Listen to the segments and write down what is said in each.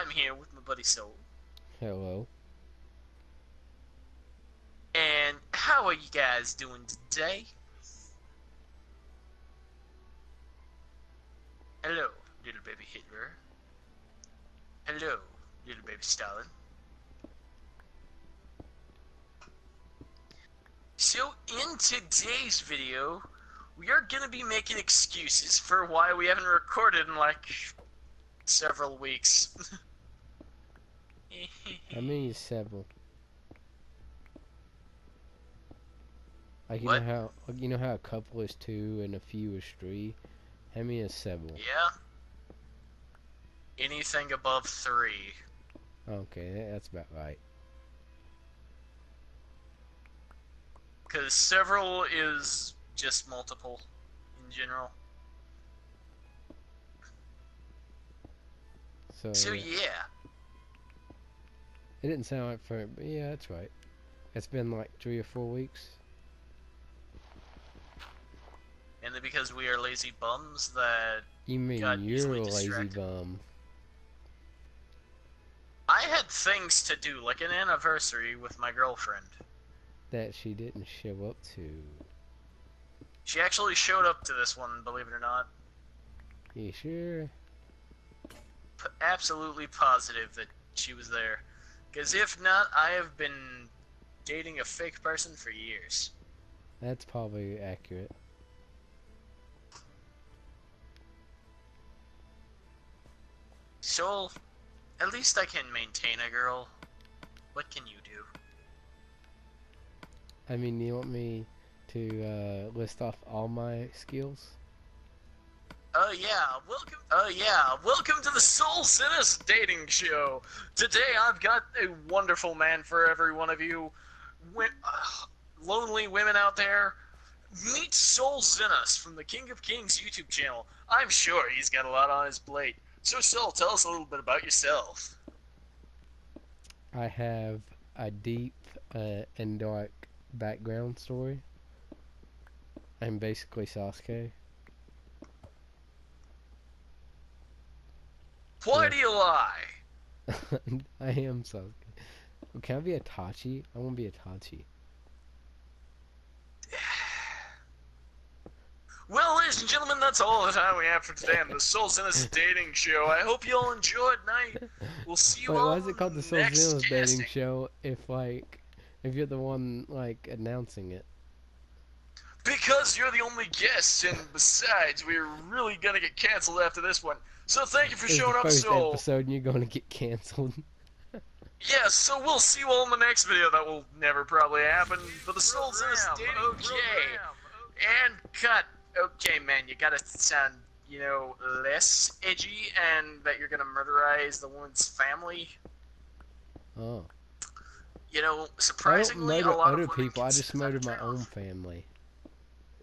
I'm here with my buddy Soul. Hello. And how are you guys doing today? Hello, little baby Hitler. Hello, little baby Stalin. So in today's video, we are gonna be making excuses for why we haven't recorded in like several weeks. How many is several? Like What? you know how a couple is two and a few is three? How many is several? Yeah? Anything above 3. Okay, that's about right. Because several is just multiple in general. So yeah. It didn't sound like for, but yeah, that's right. It's been like 3 or 4 weeks. And then because we are lazy bums that You mean got you're easily a lazy distracted. bum? I had things to do, like an anniversary with my girlfriend. That she didn't show up to. She actually showed up to this one, believe it or not. You sure? Absolutely positive that she was there. Because if not, I have been dating a fake person for years. That's probably accurate. So, at least I can maintain a girl. What can you do? I mean, you want me to list off all my skills? Welcome to the Soul Sinus dating show. Today I've got a wonderful man for every one of you lonely women out there. Meet Soul Sinus from the King of Kings YouTube channel. I'm sure he's got a lot on his plate. So Soul, tell us a little bit about yourself. I have a deep and dark background story. I'm basically Sasuke. Why do you lie? I am Sasuke. Can I be a Tachi? I want to be a Tachi. Well, ladies and gentlemen, that's all the time we have for today on the Soul Sinus dating show. I hope you all enjoyed night. We'll see you all Why is it called the Soul next Sinus dating casting. show if you're the one announcing it? Because you're the only guest, and besides, we're really gonna get canceled after this one. So thank you for It's the showing up, first Soul. episode and you're gonna get canceled. Yeah, so we'll see you all in the next video. That will never probably happen. For the Soul Sinus dating, okay. And cut. Okay, man, you gotta sound, less edgy, and that you're gonna murderize the woman's family. Oh. Surprisingly, I a don't lot murder of women people. I just consider that a murdered my turn own off. family.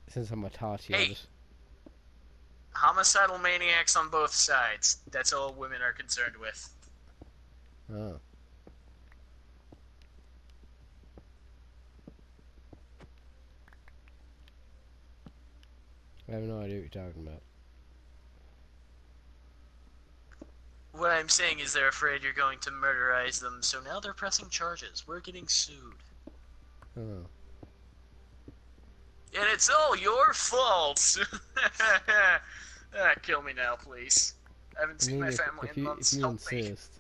Since I'm a Tachi, Hey, homicidal maniacs on both sides. That's all women are concerned with. Oh. I have no idea what you're talking about. What I'm saying is they're afraid you're going to murderize them, so now they're pressing charges. We're getting sued. Oh. And it's all your fault! Kill me now, please. I haven't seen my family in months. if you Help me. insist.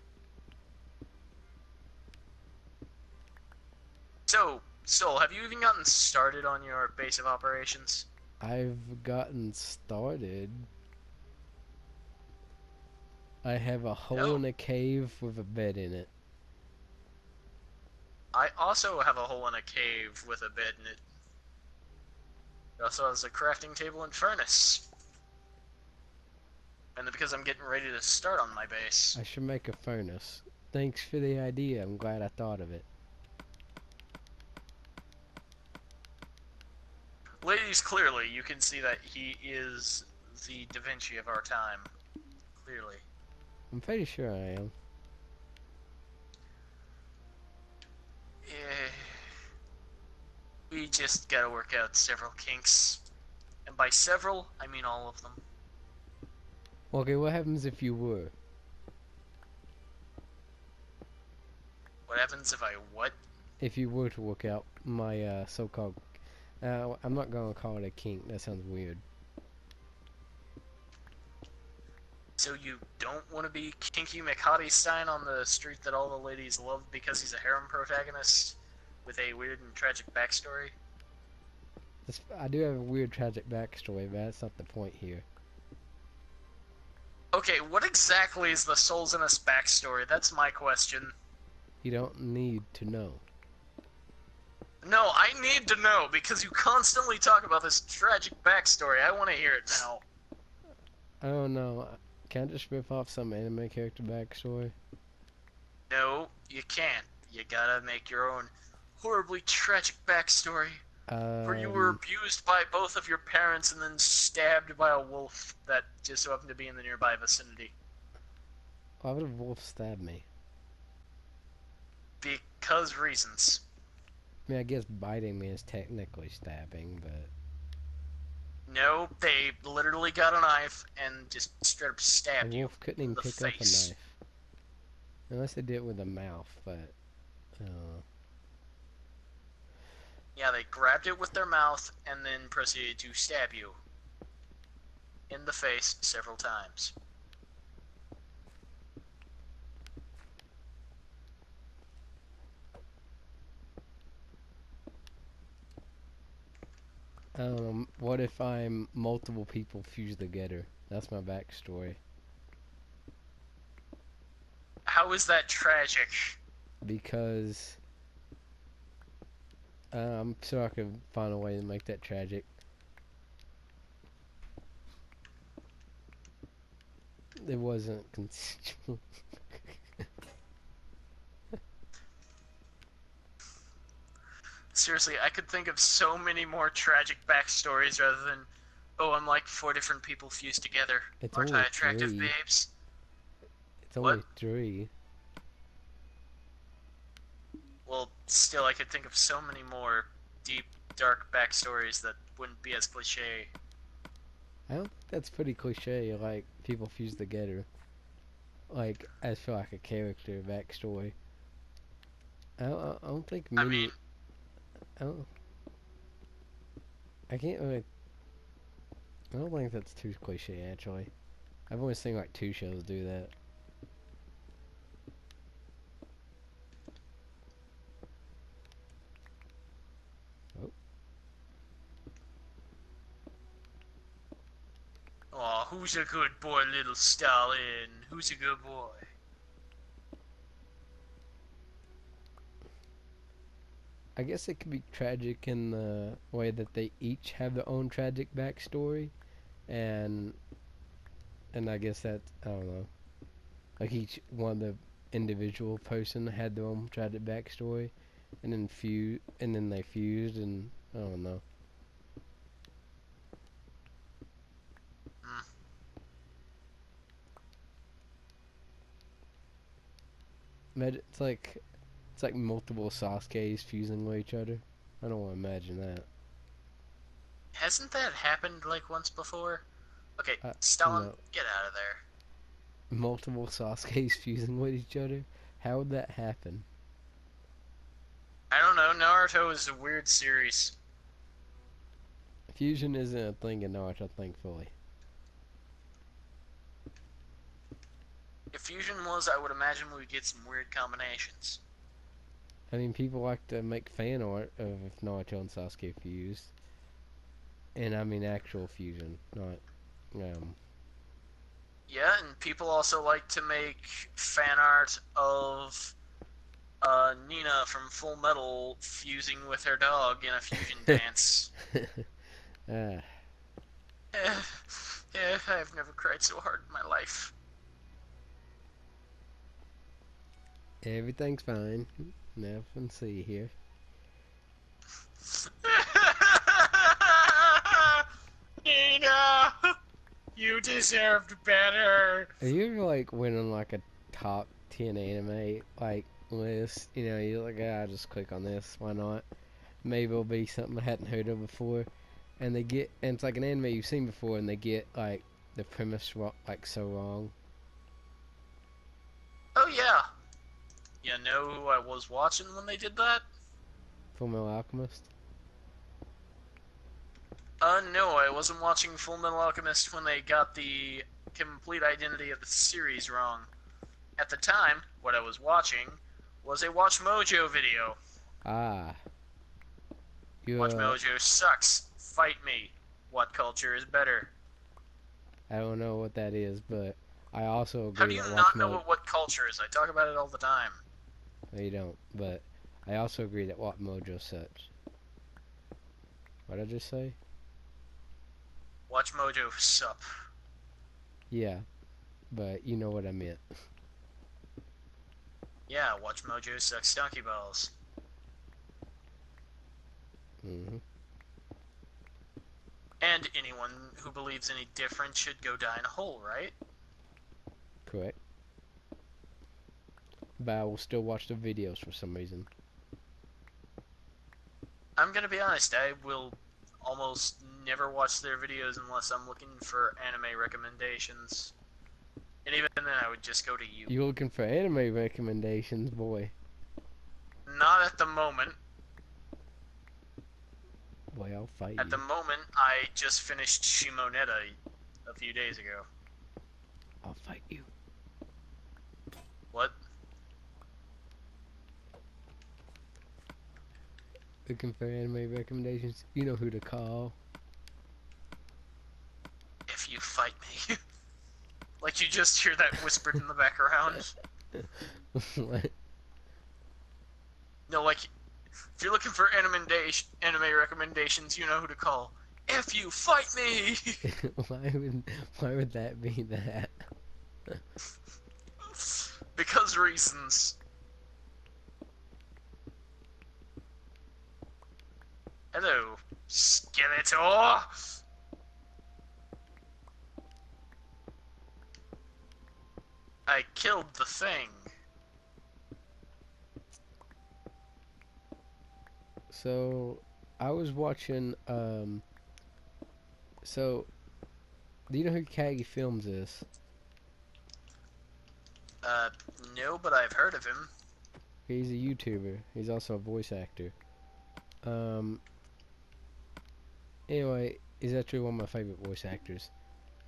So, Soul, have you even gotten started on your base of operations? I've gotten started. I have a hole in a cave with a bed in it. I also have a hole in a cave with a bed in it. It also has a crafting table and furnace. And because I'm getting ready to start on my base. I should make a furnace. Thanks for the idea. I'm glad I thought of it. Ladies, clearly, you can see that he is the Da Vinci of our time. Clearly. I'm pretty sure I am. Yeah. We just gotta work out several kinks. And by several, I mean all of them. Okay, what happens if you were? What happens if I what? If you were to work out my so-called, I'm not gonna call it a kink. That sounds weird. So you don't want to be Kinky McHottie on the street that all the ladies love because he's a harem protagonist with a weird and tragic backstory? I do have a weird tragic backstory, but that's not the point here. Okay, what exactly is the Souls in Us backstory? That's my question. You don't need to know. No, I need to know, because you constantly talk about this tragic backstory. I want to hear it now. I don't know. Can I just rip off some anime character backstory? No, you can't. You gotta make your own horribly tragic backstory. Where you were abused by both of your parents and then stabbed by a wolf that just so happened to be in the nearby vicinity. Why would a wolf stab me? Because reasons. I mean, I guess biting me is technically stabbing, but... No, they literally got a knife and just straight up stabbed you. A wolf couldn't even pick up a knife. Unless they did it with a mouth, but... Yeah, they grabbed it with their mouth and then proceeded to stab you in the face several times. What if I'm multiple people fused together? That's my backstory. How is that tragic? Because I'm sure I could find a way to make that tragic. It wasn't consensual. Seriously, I could think of so many more tragic backstories rather than, oh, I'm like 4 different people fused together. It's Aren't only I attractive, 3. babes? It's only 3. Well, still, I could think of so many more deep, dark backstories that wouldn't be as cliche. I don't think that's pretty cliche, like, people fused together. Like, as for like a character backstory. I don't think many... I mean... I can't really... I don't think that's too cliche, actually. I've only seen like 2 shows do that. Oh. Aw, who's a good boy, little Stalin? Who's a good boy? I guess it could be tragic in the way that they each have their own tragic backstory, and I guess that, I don't know, like each one of the individual person had their own tragic backstory, and then they fused, and I don't know. It's like multiple Sasuke's fusing with each other. I don't want to imagine that. Hasn't that happened like once before? Okay, Stalin, no. Get out of there. Multiple Sasuke's fusing with each other? How would that happen? I don't know, Naruto is a weird series. Fusion isn't a thing in Naruto, thankfully. If fusion was, I would imagine we would get some weird combinations. I mean, people like to make fan art of if Naruto and Sasuke fused. And I mean actual fusion, not, Yeah, and people also like to make fan art of Nina from Full Metal fusing with her dog in a fusion dance. I've never cried so hard in my life. Everything's fine. Nothing to see here. Nina! You deserved better! Have you ever, like, went on, like, a top 10 anime, like, list? You know, you're like, I'll just click on this, why not? Maybe it'll be something I hadn't heard of before. And it's like an anime you've seen before, and they get, like, the premise, like, so wrong. Oh, yeah. You know who I was watching when they did that? Fullmetal Alchemist. No, I wasn't watching Full Metal Alchemist when they got the complete identity of the series wrong. At the time, what I was watching was a Watch Mojo video. Ah, you. Watch Mojo sucks. Fight me. What culture is better? I don't know what that is, but I also How agree do you that not know what culture is? I talk about it all the time. No, you don't. But I also agree that What Mojo sucks. What did I just say? Watch Mojo sup. Yeah, but you know what I meant. Yeah, Watch Mojo sucks donkey balls. And anyone who believes any different should go die in a hole, right? Correct. But I will still watch the videos for some reason. I'm gonna be honest, I will almost never watch their videos unless I'm looking for anime recommendations. And even then, I would just go to you. You looking for anime recommendations, boy? Not at the moment. Boy, I'll fight At you. the moment, I just finished Shimonetta a few days ago. I'll fight you. What? Looking for anime recommendations? You know who to call. If you fight me. Like you just hear that whispered in the background. What? No, like, if you're looking for anime recommendations, you know who to call. If you fight me! Why would that be that? Because reasons. Hello, Skeletor! I killed the thing. So, I was watching, so, do you know who Kagi Films is? No, but I've heard of him. He's a YouTuber. He's also a voice actor. Anyway, he's actually one of my favorite voice actors.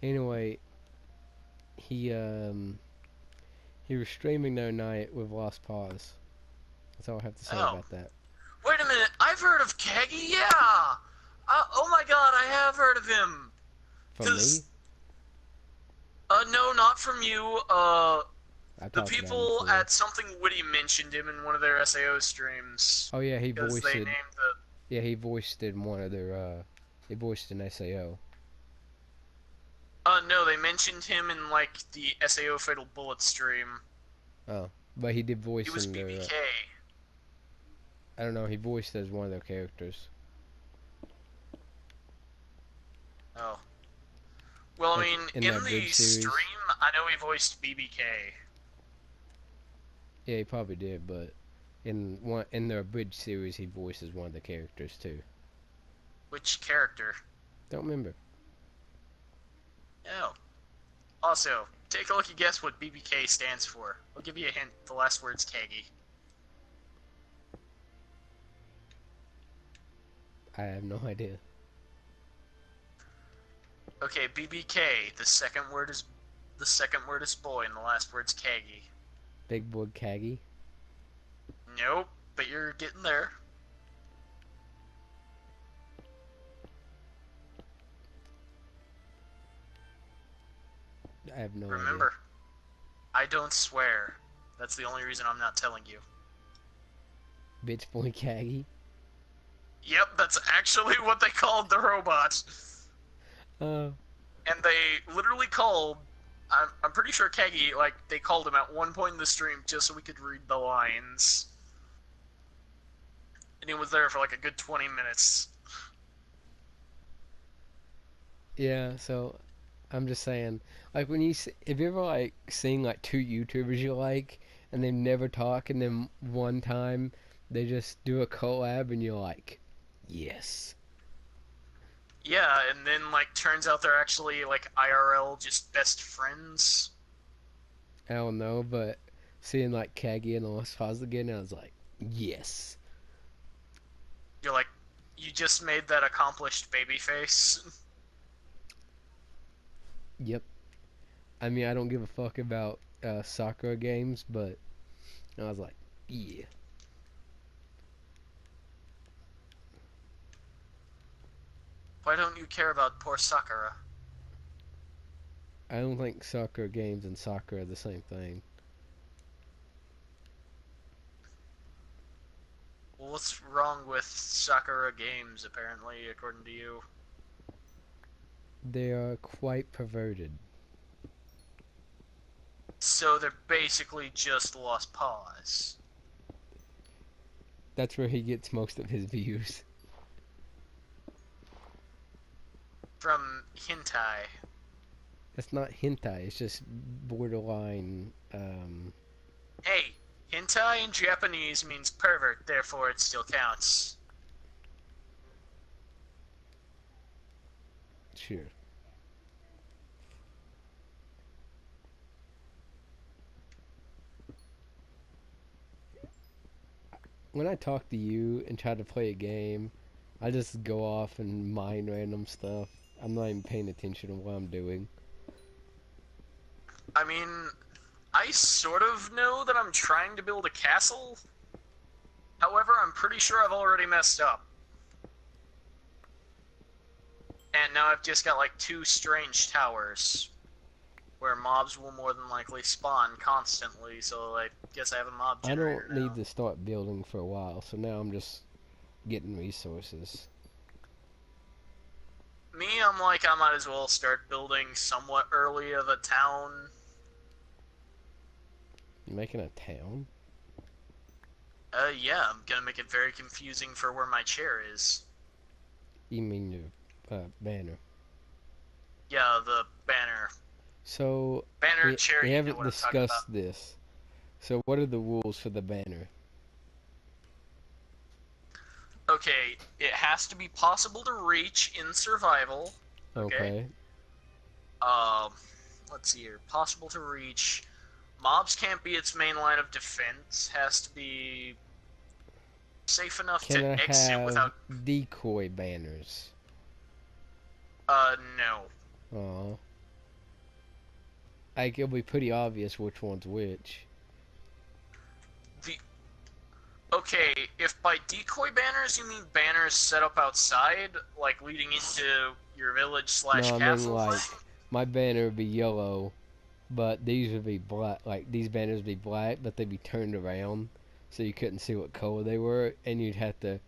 Anyway, he was streaming the other night with Lost Pause. That's all I have to say about that. Wait a minute, I've heard of Kagi, yeah! Oh my god, I have heard of him! From me? No, not from you, the people at at Something Witty mentioned him in one of their SAO streams. Oh yeah, he voiced they it. named the... Yeah, he voiced it in one of their, he voiced an SAO. No, they mentioned him in, like, the SAO Fatal Bullet stream. Oh, but he did voice He was in BBK. their, I don't know, he voiced as one of their characters. Oh. Well, Like, I mean, in in that the bridge series. stream, I know he voiced BBK. Yeah, he probably did, but in their bridge series, he voices one of the characters too. Which character? Don't remember. Oh. Also, take a look and guess what BBK stands for. I'll give you a hint. The last word's Kagi. I have no idea. Okay, BBK. The second word is boy, and the last word's Kagi. Big Boy Kagi. Nope, but you're getting there. I have no Remember, I don't swear. That's the only reason I'm not telling you. idea. Bitch Boy Kagi. Yep, that's actually what they called the robot. Oh. And they literally called, I'm pretty sure Kagi, like, they called him at one point in the stream just so we could read the lines. And he was there for like a good 20 minutes. Yeah, so I'm just saying, like when you if you ever like seen like two YouTubers you like and they never talk and then one time they just do a collab and you're like, yes. Yeah, and then like turns out they're actually like IRL just best friends. I don't know, but seeing like Kagi and Lost Pause again, I was like, yes. You're like, you just made that accomplished baby face. Yep. I mean, I don't give a fuck about Sakura games, but I was like, yeah. Why don't you care about poor Sakura? I don't think Sakura games and soccer are the same thing. Well, what's wrong with Sakura games, apparently, according to you? They are quite perverted. So they're basically just Lost Paws. That's where he gets most of his views. From hentai. That's not hentai, it's just borderline, Hey, hentai in Japanese means pervert, therefore it still counts. sure. When I talk to you and try to play a game, I just go off and mine random stuff. I'm not even paying attention to what I'm doing. I mean, I sort of know that I'm trying to build a castle. However, I'm pretty sure I've already messed up. And now I've just got like 2 strange towers. Where mobs will more than likely spawn constantly, so I guess I have a mob I generator don't need to start building for a while, so now I'm just getting resources. Me, I'm like, I might as well start building somewhat early of a town. You making a town? Yeah, I'm gonna make it very confusing for where my chair is. You mean your banner? Yeah, the banner. So Banner chair, we you know haven't what I'm talking discussed about. this. So what are the rules for the banner? Okay, it has to be possible to reach in survival. Okay. Okay. Um, let's see here. Possible to reach. Mobs can't be its main line of defense. Has to be safe enough Can to I exit have without. decoy banners? No. Aw. Like, it'll be pretty obvious which one's which. The Okay, if by decoy banners you mean banners set up outside, like leading into your village slash No, I mean, castle. like, my banner would be yellow, but these would be black. Like, these banners would be black, but they'd be turned around, so you couldn't see what color they were, and you'd have to...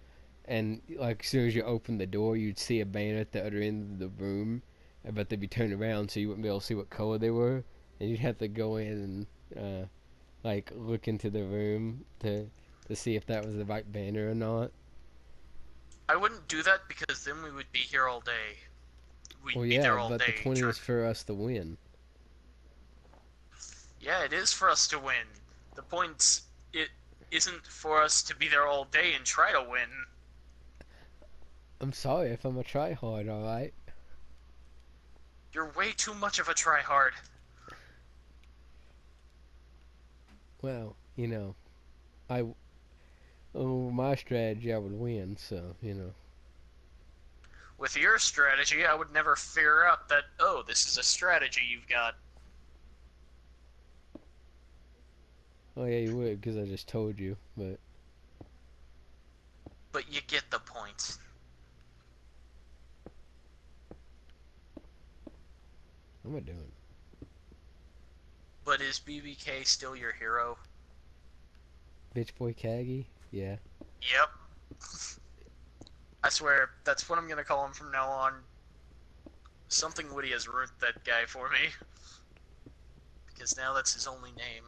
And, like, as soon as you opened the door, you'd see a banner at the other end of the room, but they'd be turned around, so you wouldn't be able to see what color they were, and you'd have to go in and, like, look into the room to see if that was the right banner or not. I wouldn't do that because then we would be here all day. We'd Well, be yeah, there all but the day. point is for us to win. Yeah, it is for us to win. The point it isn't for us to be there all day and try to win. I'm sorry if I'm a tryhard, alright? You're way too much of a tryhard. Well, you know, my strategy, I would win, so, you know. With your strategy, I would never figure out that, oh, this is a strategy you've got. Oh, yeah, you would, because I just told you, but... But you get the point. What am I doing? But is BBK still your hero? Bitch Boy Kagi? Yeah. Yep. I swear, that's what I'm gonna call him from now on. Something witty has ruined that guy for me. Because now that's his only name.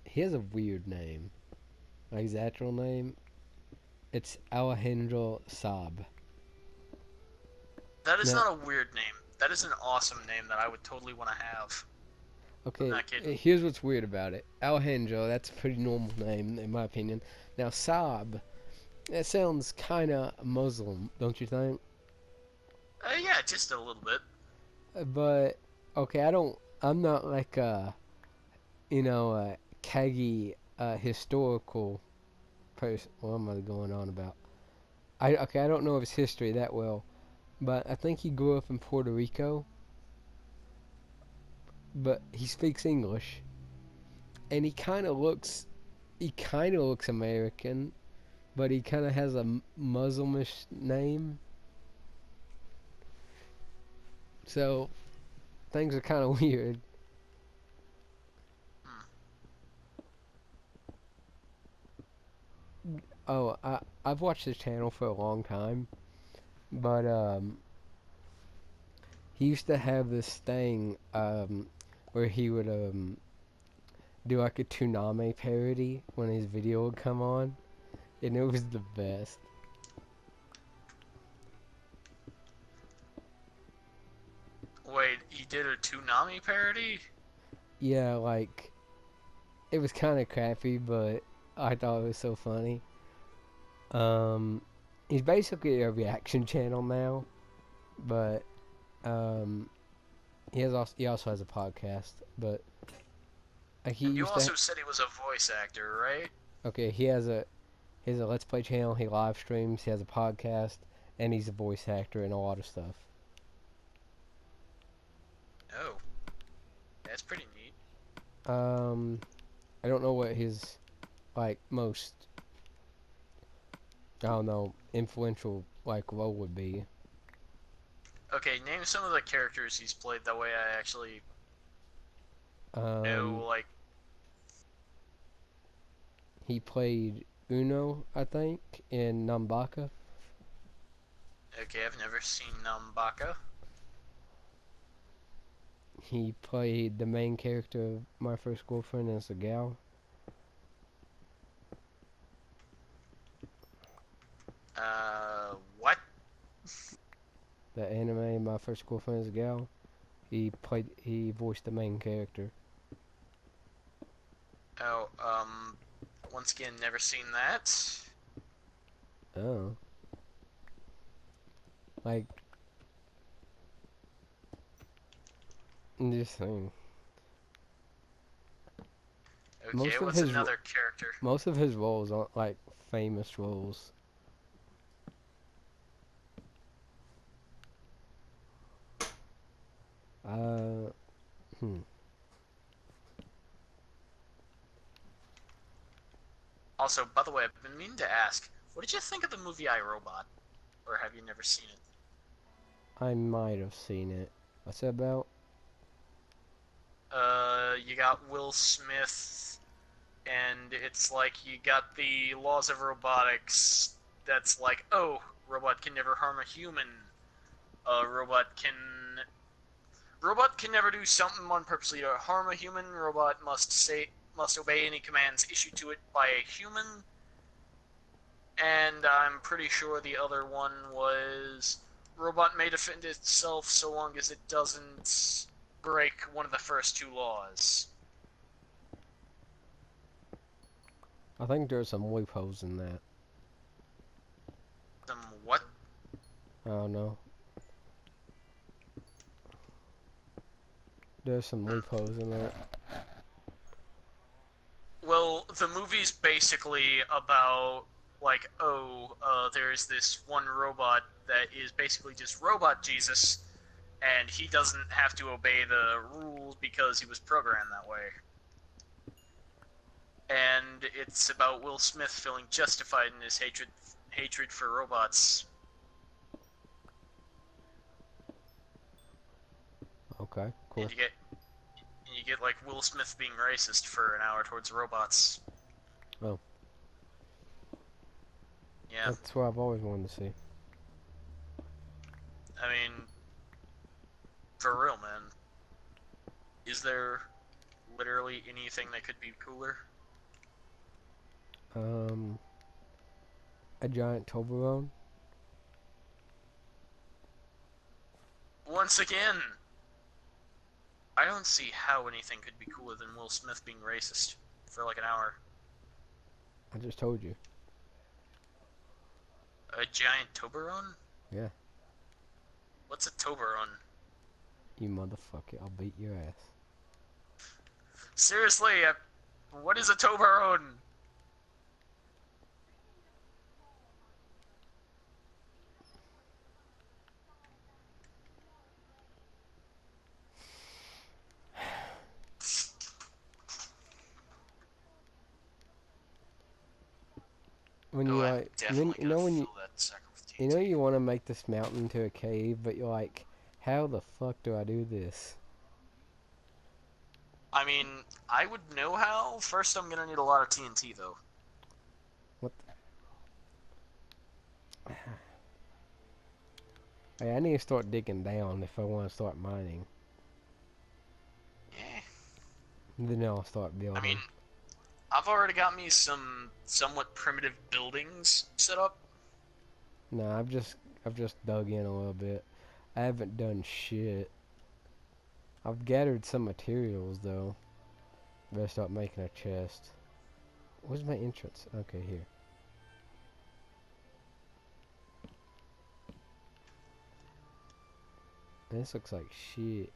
He has a weird name. Like his actual name, it's Alejandro Saab. That is Now- not a weird name. That is an awesome name that I would totally want to have. Okay, Not kidding. here's what's weird about it. Alejandro, that's a pretty normal name, in my opinion. Now, Saab, that sounds kind of Muslim, don't you think? Yeah, just a little bit. But, okay, I'm not like a Kagi, historical person. What am I going on about? I don't know his history that well, but I think he grew up in Puerto Rico, but he speaks English, and he kind of looks American, but he kind of has a Muslimish name, so things are kind of weird. Hmm. Oh, I've watched his channel for a long time, but he used to have this thing where he would do like a Toonami parody when his video would come on, and it was the best. Wait, he did a Toonami parody? Yeah, like it was kind of crappy, but I thought it was so funny. Um, he's basically a reaction channel now, but um, he also has a podcast, but he And you used to. also said he was a voice actor, right? Okay, he has a Let's Play channel. He live streams. He has a podcast, and he's a voice actor in a lot of stuff. Oh, that's pretty neat. Um, I don't know what his like most I don't know influential like role would be. Okay, name some of the characters he's played. That way I actually know, Um, like, he played Uno, I think, in Nambaka. okay, I've never seen Nambaka. He played the main character of My First Girlfriend as a gal. What? The anime My First Girlfriend as a gal. He voiced the main character. Oh, once again, never seen that. Oh, like I'm just saying. Okay, what's another character? Most of his roles aren't like famous roles. Uh, hmm. Also, by the way, I've been meaning to ask, what did you think of the movie I, Robot? Or have you never seen it? I might have seen it. What's it about? You got Will Smith, and it's like you got the laws of robotics. That's like, oh, robot can never harm a human. Robot can never do something on purposely to harm a human. Robot must obey any commands issued to it by a human. And I'm pretty sure the other one was robot may defend itself so long as it doesn't break one of the first two laws. I think there's some loopholes in that. What? I don't know. There's some loopholes in that. Well, the movie's basically about, like, oh, there's this one robot that is basically just Robot Jesus, and he doesn't have to obey the rules because he was programmed that way. And it's about Will Smith feeling justified in his hatred for robots. Okay, cool. And you get like Will Smith being racist for an hour towards robots. Oh. Yeah. That's what I've always wanted to see. I mean, for real, man. Is there literally anything that could be cooler? A giant Toblerone. Once again, I don't see how anything could be cooler than Will Smith being racist for like an hour. I just told you. A giant Toblerone? Yeah. What's a Toblerone? You motherfucker, I'll beat your ass. Seriously, what is a Toblerone? When Oh, you I'm like, definitely you gonna know when fill that sucker with you know TNT. you want to make this mountain into a cave, but you're like, how the fuck do I do this? I mean, I would know how. First, I'm gonna need a lot of TNT, though. What? Hey, I need to start digging down if I want to start mining. Yeah. Then I'll start I mean, building. I've already got me some somewhat primitive buildings set up. No, I've just dug in a little bit. I haven't done shit. I've gathered some materials though. Better start making a chest. Where's my entrance? Okay, here. This looks like shit.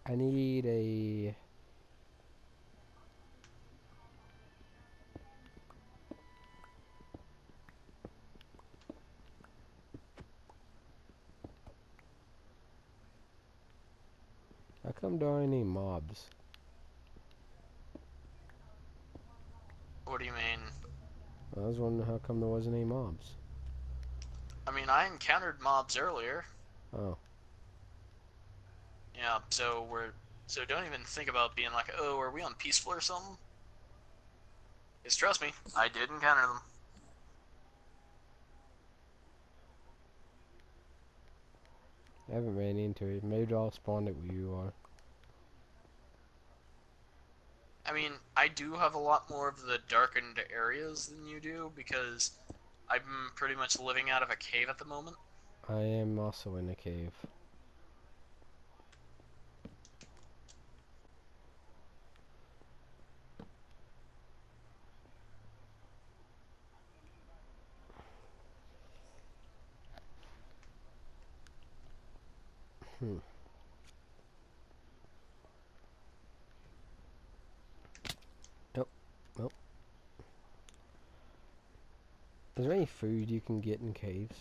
I need a... How come there aren't any mobs? What do you mean? I was wondering how come there wasn't any mobs. I mean, I encountered mobs earlier. Oh. Yeah, so don't even think about being like, oh, are we on peaceful or something? Because trust me, I did encounter them. I haven't ran into it. Maybe I'll spawn it where you are. I mean, I do have a lot more of the darkened areas than you do because I'm pretty much living out of a cave at the moment. I am also in a cave. Hmm. Nope. Nope. Is there any food you can get in caves?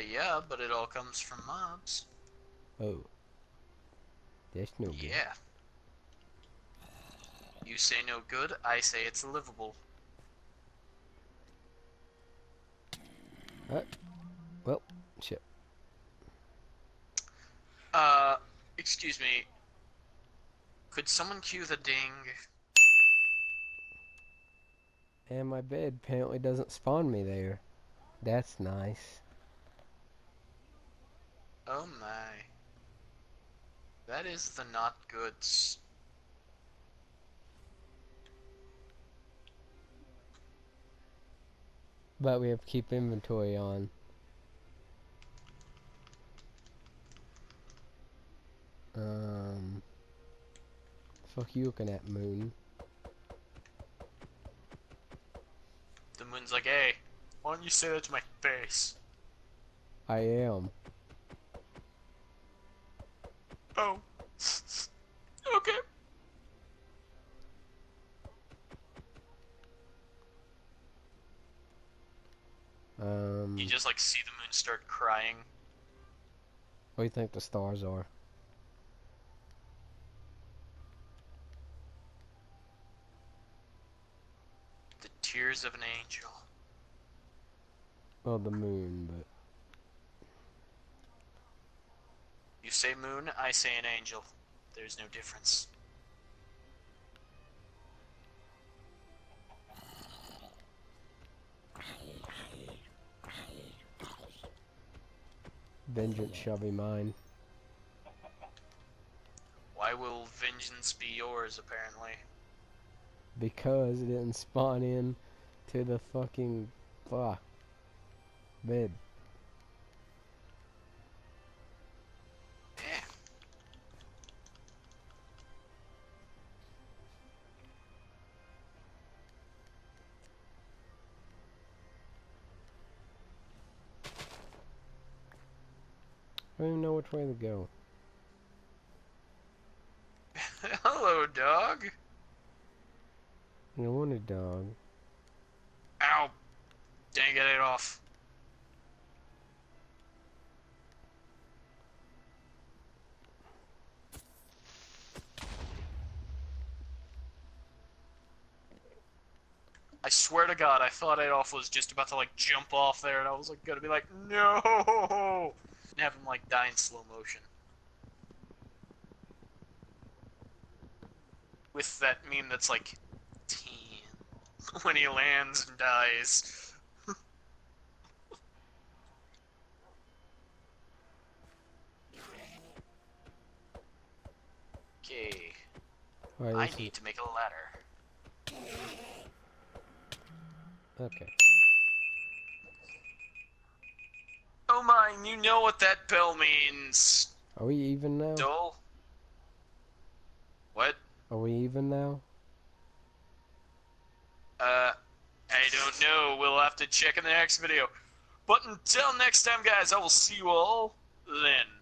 Yeah, but it all comes from mobs. Oh. That's no good. Yeah. You say no good, I say it's livable. Well, shit. Uh, excuse me. Could someone cue the ding? And my bed apparently doesn't spawn me there. That's nice. Oh my. That is the not goods. But we have to keep inventory on. Fuck you looking at, Moon. The moon's like, hey, why don't you say that to my face? I am. Oh. Okay. You just like see the moon start crying. What do you think the stars are? The tears of an angel. Well, the moon, but... You say moon, I say an angel. There's no difference. Vengeance shall be mine. Why will vengeance be yours, apparently? Because it didn't spawn in to the fucking... bed. Eh. don't even know which way to go. Hello, dog. You want a dog. Ow. Dang, get it off. I swear to God, I thought Adolf was just about to, like, jump off there, and I was, like, gonna be like, no! And have him, like, die in slow motion. With that meme that's, like, teen, when he lands and dies. Okay. I need to make a ladder. Okay. Oh my, you know what that bell means. Are we even now? Dull? What? Are we even now? I don't know. We'll have to check in the next video. But until next time, guys, I will see you all then.